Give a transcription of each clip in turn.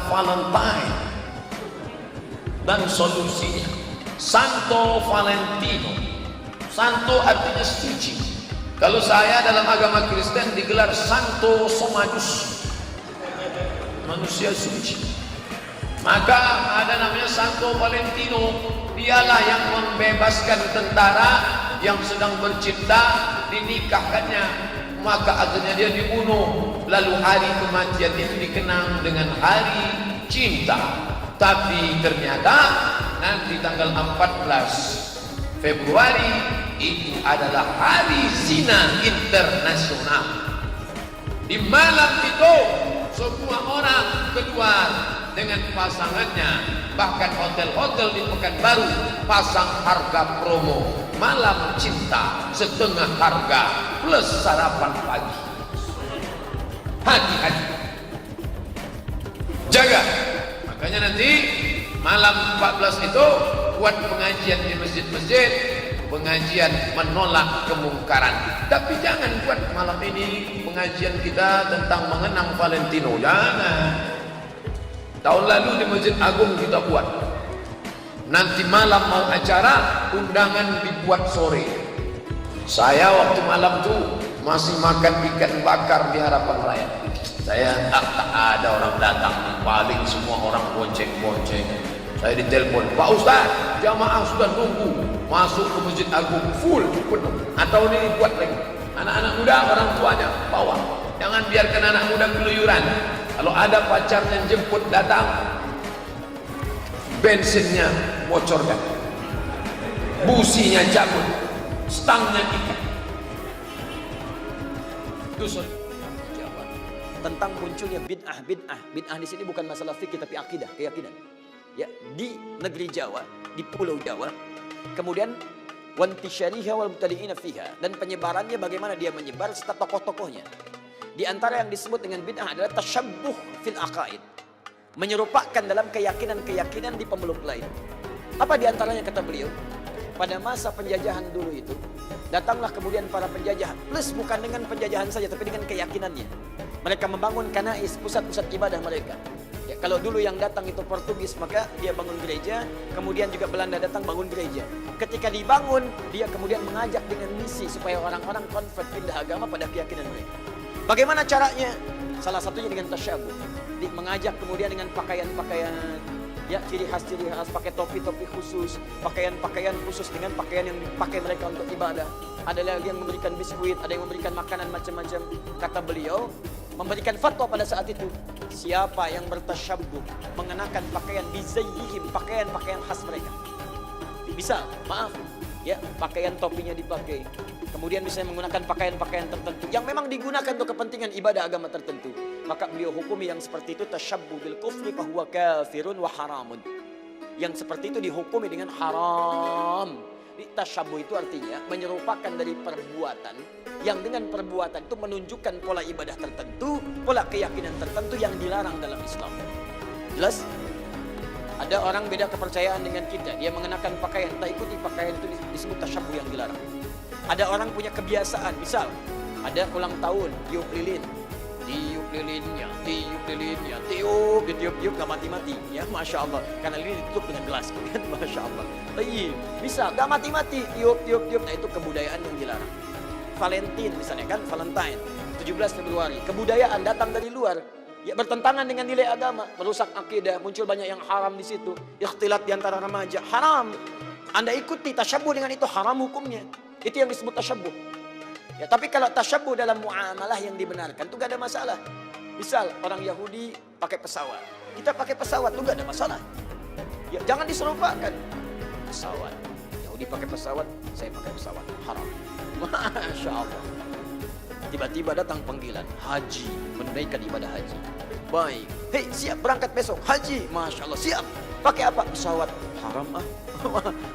Valentine dan solusinya. Santo Valentino. Santo artinya suci. Kalau saya dalam agama Kristen digelar Santo Somadus, manusia suci. Maka ada namanya Santo Valentino. Dialah yang membebaskan tentara yang sedang bercinta, dinikahkannya, maka akhirnya dia dibunuh. Lalu hari kematian itu dikenang dengan hari cinta. Tapi ternyata nanti tanggal 14 Februari itu adalah hari zina internasional. Di malam itu semua orang keluar dengan pasangannya. Bahkan hotel-hotel di Pekanbaru pasang harga promo malam cinta setengah harga plus sarapan pagi. Hati-hati, jaga. Makanya nanti malam 14 itu buat pengajian di masjid-masjid, pengajian menolak kemungkaran. Tapi jangan buat malam ini pengajian kita tentang mengenang Valentino. Jangan. Tahun lalu di Masjid Agung kita buat. Nanti malam mau acara, undangan dibuat sore. Saya waktu malam tuh masih makan ikan bakar di Harapan Raya. Saya tak ada orang datang, paling semua orang bonceng-bonceng. Saya ditelepon, Pak Ustaz, jamaah sudah nunggu masuk ke Masjid Agung full penuh. Atau ini buat lagi. Anak-anak muda orang tuanya bawa. Jangan biarkan anak muda keluyuran. Kalau ada pacarnya jemput datang, bensinnya bocorkan, businya cabut, stangnya ikat. Dusun. Tentang munculnya bid'ah. Bid'ah di sini bukan masalah fikih tapi akidah, keyakinan. Ya, di negeri Jawa, di Pulau Jawa, kemudian wantisyariha wal mubtadi'ina fiha, dan penyebarannya bagaimana dia menyebar serta tokoh-tokohnya. Di antara yang disebut dengan bid'ah adalah tasyabbuh fil aqaid, menyerupakan dalam keyakinan-keyakinan di pemeluk lain. Apa di antaranya kata beliau? Pada masa penjajahan dulu itu, datanglah kemudian para penjajah, plus bukan dengan penjajahan saja, tapi dengan keyakinannya. Mereka membangun kanais, pusat-pusat ibadah mereka. Ya, kalau dulu yang datang itu Portugis, maka dia bangun gereja, kemudian juga Belanda datang bangun gereja. Ketika dibangun, dia kemudian mengajak dengan misi supaya orang-orang convert, pindah agama pada keyakinan mereka. Bagaimana caranya? Salah satunya dengan tasyabuh. Mengajak kemudian dengan pakaian-pakaian, ya, ciri khas, pakai topi-topi khusus, pakaian-pakaian khusus dengan pakaian yang dipakai mereka untuk ibadah. Ada lagi yang memberikan biskuit, ada yang memberikan makanan macam-macam. Kata beliau, memberikan fatwa pada saat itu, siapa yang bertasyabuh mengenakan pakaian bizayyihim, pakaian-pakaian khas mereka. Bisa, maaf, ya, pakaian topinya dipakai. Kemudian bisa menggunakan pakaian-pakaian tertentu yang memang digunakan untuk kepentingan ibadah agama tertentu. Maka beliau hukumi yang seperti itu tasyabbuh bil kufri fahuwa kafirun wa haramun. Yang seperti itu dihukumi dengan haram. Tasyabbuh itu artinya menyerupakan dari perbuatan yang dengan perbuatan itu menunjukkan pola ibadah tertentu, pola keyakinan tertentu yang dilarang dalam Islam. Jelas? Ada orang beda kepercayaan dengan kita, dia mengenakan pakaian, tak ikuti pakaian itu disebut tasyabbuh yang dilarang. Ada orang punya kebiasaan, misal ada ulang tahun, tiup lilin, ditiup-tiup gak mati-mati, ya, Masya Allah, karena lilin ditutup dengan gelas, kan, Masya Allah. Bisa, gak mati-mati, tiup, nah itu kebudayaan yang dilarang. Valentine misalnya kan, Valentine, 17 Februari, kebudayaan datang dari luar, ya, bertentangan dengan nilai agama, merusak akidah, muncul banyak yang haram di situ, ikhtilat di antara remaja, haram. Anda ikuti tasyabbuh dengan itu, haram hukumnya. Itu yang disebut tasyabbuh. Ya, tapi kalau tasyabbuh dalam muamalah yang dibenarkan itu gak ada masalah. Misal orang Yahudi pakai pesawat, kita pakai pesawat itu gak ada masalah. Ya, jangan diserupakan. Pesawat, Yahudi pakai pesawat, saya pakai pesawat, haram. Masya Allah. Tiba-tiba datang panggilan haji, menunaikan ibadah haji. Baik, hei, siap berangkat besok haji, Masya Allah, siap. Pakai apa? Pesawat, haram ah.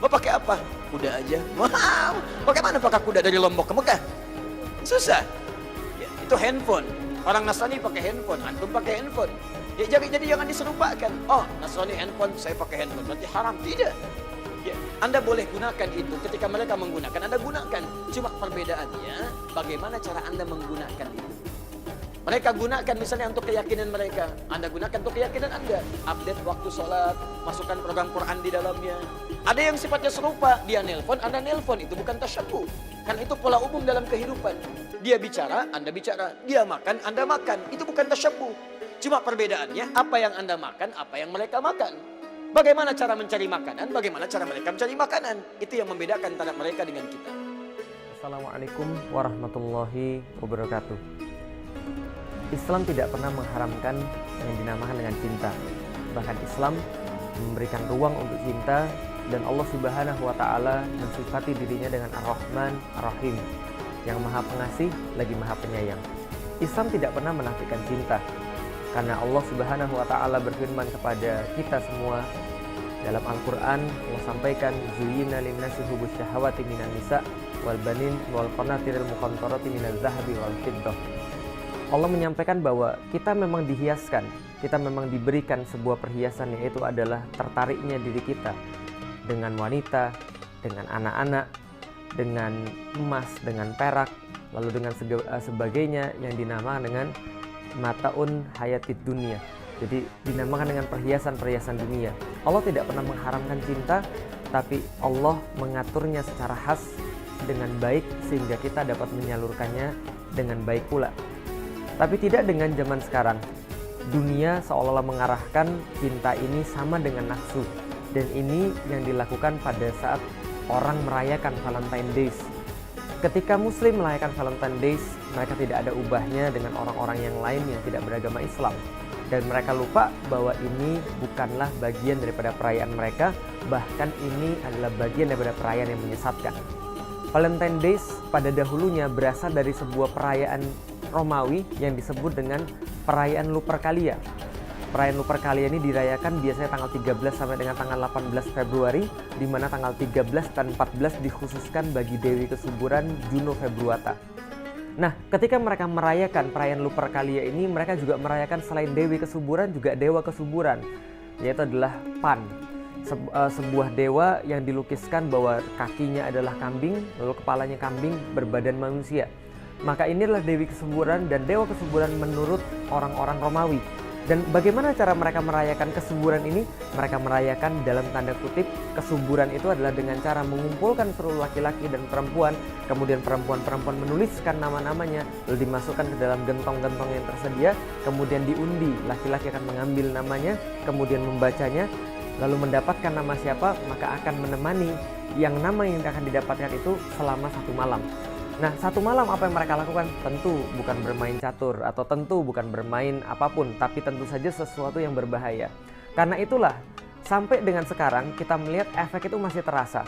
Mau pakai apa? Kuda aja. Wow. Bagaimana pakai kuda dari Lombok ke Mekah? Susah. Ya, itu handphone. Orang Nasrani pakai handphone, antum pakai handphone. Ya, jadi jangan diserupakan. Oh, Nasrani handphone, saya pakai handphone. Berarti haram. Tidak. Ya, Anda boleh gunakan itu. Ketika mereka menggunakan, Anda gunakan. Cuma perbedaannya, bagaimana cara Anda menggunakan itu. Mereka gunakan misalnya untuk keyakinan mereka. Anda gunakan untuk keyakinan Anda. Update waktu sholat, masukkan program Quran di dalamnya. Ada yang sifatnya serupa. Dia nelpon, Anda nelpon. Itu bukan tasyabbuh. Karena itu pola umum dalam kehidupan. Dia bicara, Anda bicara. Dia makan, Anda makan. Itu bukan tasyabbuh. Cuma perbedaannya, apa yang Anda makan, apa yang mereka makan. Bagaimana cara mencari makanan, bagaimana cara mereka mencari makanan. Itu yang membedakan antara mereka dengan kita. Assalamualaikum warahmatullahi wabarakatuh. Islam tidak pernah mengharamkan yang dinamakan dengan cinta. Bahkan Islam memberikan ruang untuk cinta, dan Allah Subhanahu wa taala mensifati dirinya dengan Ar-Rahman Ar-Rahim, yang Maha Pengasih lagi Maha Penyayang. Islam tidak pernah menafikan cinta, karena Allah Subhanahu wa taala berfirman kepada kita semua dalam Al-Qur'an. Allah sampaikan, "Zuyyina lin-nasi hubbus syahawati minan nisa wal banin wal qanatiril muqantarati minaz zahabi wal fiddah." Allah menyampaikan bahwa kita memang dihiaskan, kita memang diberikan sebuah perhiasan, yaitu adalah tertariknya diri kita dengan wanita, dengan anak-anak, dengan emas, dengan perak, lalu dengan sebagainya yang dinamakan dengan mataun hayatid dunia. Jadi dinamakan dengan perhiasan-perhiasan dunia. Allah tidak pernah mengharamkan cinta, tapi Allah mengaturnya secara khas dengan baik sehingga kita dapat menyalurkannya dengan baik pula. Tapi tidak dengan zaman sekarang. Dunia seolah-olah mengarahkan cinta ini sama dengan nafsu. Dan ini yang dilakukan pada saat orang merayakan Valentine Days. Ketika Muslim merayakan Valentine Days, mereka tidak ada ubahnya dengan orang-orang yang lain yang tidak beragama Islam. Dan mereka lupa bahwa ini bukanlah bagian daripada perayaan mereka, bahkan ini adalah bagian daripada perayaan yang menyesatkan. Valentine Days pada dahulunya berasal dari sebuah perayaan Romawi yang disebut dengan perayaan Lupercalia. Perayaan Lupercalia ini dirayakan biasanya tanggal 13 sampai dengan tanggal 18 Februari, di mana tanggal 13 dan 14 dikhususkan bagi Dewi Kesuburan Juno Februata. Nah, ketika mereka merayakan perayaan Lupercalia ini, mereka juga merayakan selain Dewi Kesuburan juga Dewa Kesuburan, yaitu adalah Pan. Sebuah dewa yang dilukiskan bahwa kakinya adalah kambing, lalu kepalanya kambing, berbadan manusia. Maka inilah Dewi Kesuburan dan Dewa Kesuburan menurut orang-orang Romawi. Dan bagaimana cara mereka merayakan kesuburan ini? Mereka merayakan dalam tanda kutip kesuburan itu adalah dengan cara mengumpulkan seluruh laki-laki dan perempuan, kemudian perempuan-perempuan menuliskan nama-namanya, lalu dimasukkan ke dalam gentong-gentong yang tersedia, kemudian diundi, laki-laki akan mengambil namanya, kemudian membacanya, lalu mendapatkan nama siapa, maka akan menemani yang nama yang akan didapatkan itu selama 1 malam. Nah, 1 malam apa yang mereka lakukan? Tentu bukan bermain catur atau tentu bukan bermain apapun, tapi tentu saja sesuatu yang berbahaya. Karena itulah sampai dengan sekarang kita melihat efek itu masih terasa.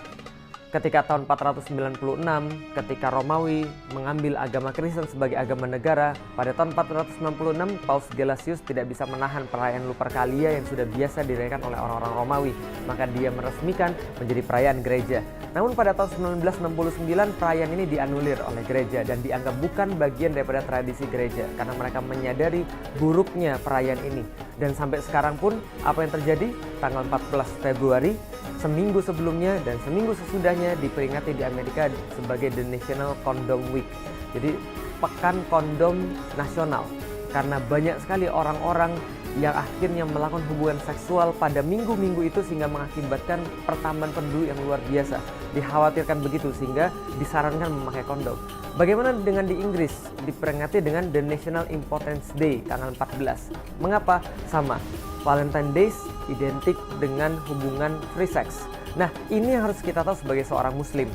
Ketika tahun 496, ketika Romawi mengambil agama Kristen sebagai agama negara, pada tahun 496 Paus Gelasius tidak bisa menahan perayaan Lupercalia yang sudah biasa dirayakan oleh orang-orang Romawi, maka dia meresmikan menjadi perayaan gereja. Namun pada tahun 1969 perayaan ini dianulir oleh gereja dan dianggap bukan bagian daripada tradisi gereja karena mereka menyadari buruknya perayaan ini. Dan sampai sekarang pun apa yang terjadi? Tanggal 14 Februari, seminggu sebelumnya dan seminggu sesudahnya diperingati di Amerika sebagai The National Condom Week. Jadi pekan kondom nasional. Karena banyak sekali orang-orang yang akhirnya melakukan hubungan seksual pada minggu-minggu itu sehingga mengakibatkan pertambahan penduduk yang luar biasa. Dikhawatirkan begitu sehingga disarankan memakai kondom. Bagaimana dengan di Inggris? Diperingati dengan The National Impotence Day tanggal 14. Mengapa? Sama. Valentine Days identik dengan hubungan free sex. Nah, ini yang harus kita tahu sebagai seorang muslim.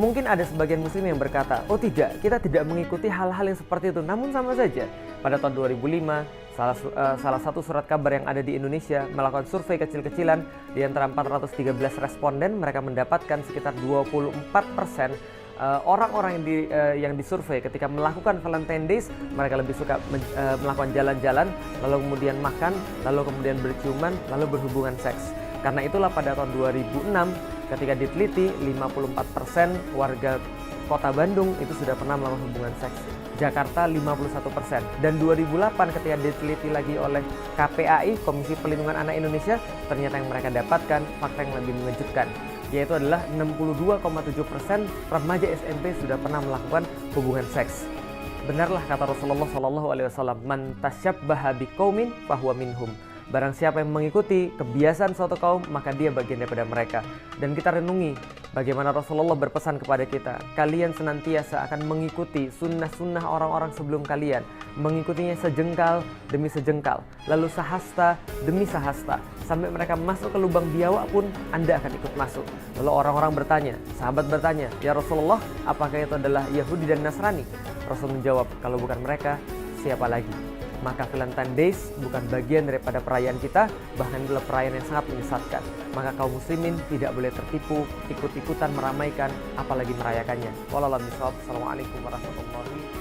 Mungkin ada sebagian muslim yang berkata, oh tidak, kita tidak mengikuti hal-hal yang seperti itu. Namun sama saja, pada tahun 2005, salah satu surat kabar yang ada di Indonesia melakukan survei kecil-kecilan. Di antara 413 responden, mereka mendapatkan sekitar 24% orang-orang yang disurvei ketika melakukan Valentine Days, mereka lebih suka melakukan jalan-jalan, lalu kemudian makan, lalu kemudian berciuman, lalu berhubungan seks. Karena itulah pada tahun 2006 ketika diteliti 54% warga kota Bandung itu sudah pernah melakukan hubungan seks. Jakarta 51%. Dan 2008 ketika diteliti lagi oleh KPAI, Komisi Perlindungan Anak Indonesia, ternyata yang mereka dapatkan fakta yang lebih mengejutkan, yaitu adalah 62,7% remaja SMP sudah pernah melakukan hubungan seks. Benarlah kata Rasulullah SAW, man tasyabbaha biqaumin fahuwa minhum. Barang siapa yang mengikuti kebiasaan suatu kaum, maka dia bagian daripada mereka. Dan kita renungi bagaimana Rasulullah berpesan kepada kita, kalian senantiasa akan mengikuti sunnah-sunnah orang-orang sebelum kalian, mengikutinya sejengkal demi sejengkal, lalu sahasta demi sahasta, sampai mereka masuk ke lubang biawak pun Anda akan ikut masuk. Lalu orang-orang bertanya, sahabat bertanya, ya Rasulullah, apakah itu adalah Yahudi dan Nasrani? Rasul menjawab, kalau bukan mereka, siapa lagi? Maka Valentine Days bukan bagian daripada perayaan kita, bahkan adalah perayaan yang sangat menyesatkan. Maka kaum muslimin tidak boleh tertipu, ikut-ikutan meramaikan, apalagi merayakannya. Wallahu a'lam bishawab. Assalamualaikum warahmatullahi wabarakatuh.